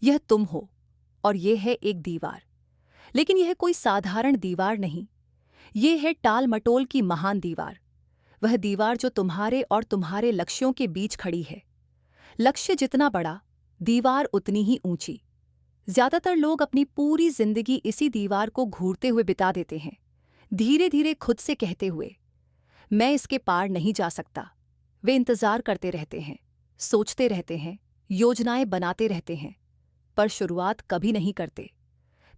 यह तुम हो और यह है एक दीवार। लेकिन यह कोई साधारण दीवार नहीं, ये है टाल-मटोल की महान दीवार। वह दीवार जो तुम्हारे और तुम्हारे लक्ष्यों के बीच खड़ी है। लक्ष्य जितना बड़ा, दीवार उतनी ही ऊंची। ज्यादातर लोग अपनी पूरी जिंदगी इसी दीवार को घूरते हुए बिता देते हैं, धीरे धीरे खुद से कहते हुए, मैं इसके पार नहीं जा सकता। वे इंतजार करते रहते हैं, सोचते रहते हैं, योजनाएं बनाते रहते हैं, पर शुरुआत कभी नहीं करते।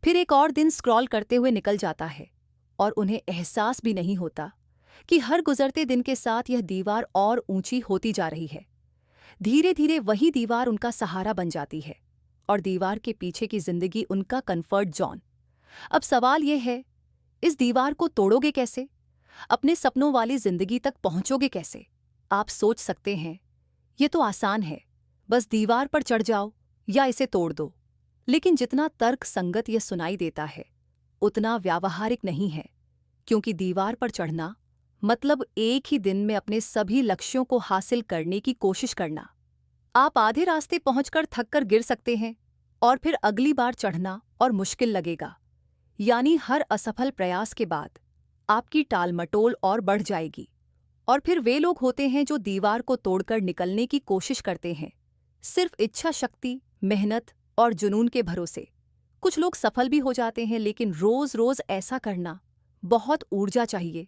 फिर एक और दिन स्क्रॉल करते हुए निकल जाता है और उन्हें एहसास भी नहीं होता कि हर गुजरते दिन के साथ यह दीवार और ऊंची होती जा रही है। धीरे धीरे वही दीवार उनका सहारा बन जाती है और दीवार के पीछे की जिंदगी उनका कंफर्ट जोन। अब सवाल यह है, इस दीवार को तोड़ोगे कैसे? अपने सपनों वाली जिंदगी तक पहुंचोगे कैसे? आप सोच सकते हैं, ये तो आसान है, बस दीवार पर चढ़ जाओ या इसे तोड़ दो। लेकिन जितना तर्क संगत यह सुनाई देता है, उतना व्यावहारिक नहीं है, क्योंकि दीवार पर चढ़ना मतलब एक ही दिन में अपने सभी लक्ष्यों को हासिल करने की कोशिश करना। आप आधे रास्ते पहुंचकर थक कर गिर सकते हैं और फिर अगली बार चढ़ना और मुश्किल लगेगा। यानी हर असफल प्रयास के बाद आपकी टालमटोल और बढ़ जाएगी। और फिर वे लोग होते हैं जो दीवार को तोड़कर निकलने की कोशिश करते हैं, सिर्फ इच्छा शक्ति, मेहनत और जुनून के भरोसे। कुछ लोग सफल भी हो जाते हैं, लेकिन रोज रोज ऐसा करना बहुत ऊर्जा चाहिए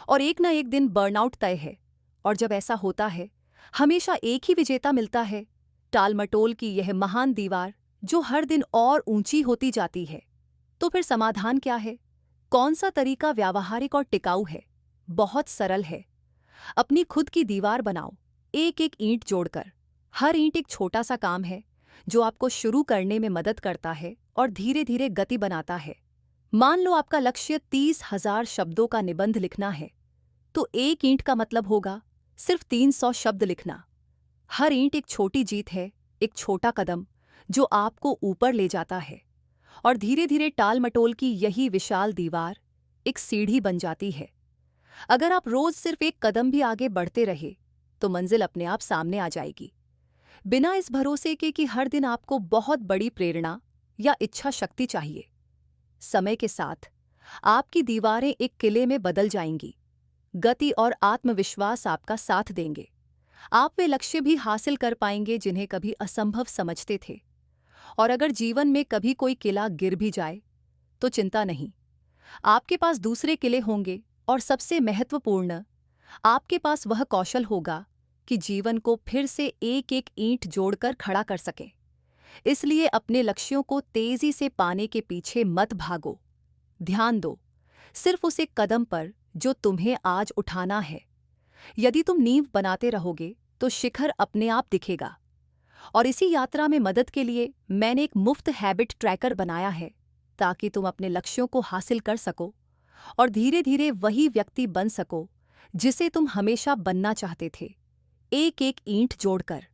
और एक ना एक दिन बर्नआउट तय है। और जब ऐसा होता है, हमेशा एक ही विजेता मिलता है, टालमटोल की यह महान दीवार जो हर दिन और ऊंची होती जाती है। तो फिर समाधान क्या है? कौन सा तरीका व्यावहारिक और टिकाऊ है? बहुत सरल है। अपनी खुद की दीवार बनाओ, एक एक ईंट जोड़कर। हर ईंट एक छोटा सा काम है जो आपको शुरू करने में मदद करता है और धीरे धीरे गति बनाता है। मान लो आपका लक्ष्य 30,000 शब्दों का निबंध लिखना है, तो एक ईंट का मतलब होगा सिर्फ 300 शब्द लिखना। हर ईंट एक छोटी जीत है, एक छोटा कदम जो आपको ऊपर ले जाता है और धीरे धीरे टालमटोल की यही विशाल दीवार एक सीढ़ी बन जाती है। अगर आप रोज सिर्फ एक कदम भी आगे बढ़ते रहे, तो मंजिल अपने आप सामने आ जाएगी, बिना इस भरोसे के कि हर दिन आपको बहुत बड़ी प्रेरणा या इच्छा शक्ति चाहिए। समय के साथ आपकी दीवारें एक किले में बदल जाएंगी। गति और आत्मविश्वास आपका साथ देंगे। आप वे लक्ष्य भी हासिल कर पाएंगे जिन्हें कभी असंभव समझते थे। और अगर जीवन में कभी कोई किला गिर भी जाए, तो चिंता नहीं, आपके पास दूसरे किले होंगे। और सबसे महत्वपूर्ण, आपके पास वह कौशल होगा कि जीवन को फिर से एक एक ईंट जोड़कर खड़ा कर सके। इसलिए अपने लक्ष्यों को तेजी से पाने के पीछे मत भागो। ध्यान दो सिर्फ उस एक कदम पर जो तुम्हें आज उठाना है। यदि तुम नींव बनाते रहोगे, तो शिखर अपने आप दिखेगा। और इसी यात्रा में मदद के लिए मैंने एक मुफ्त हैबिट ट्रैकर बनाया है, ताकि तुम अपने लक्ष्यों को हासिल कर सको और धीरे धीरे वही व्यक्ति बन सको जिसे तुम हमेशा बनना चाहते थे, एक एक ईंट जोड़कर।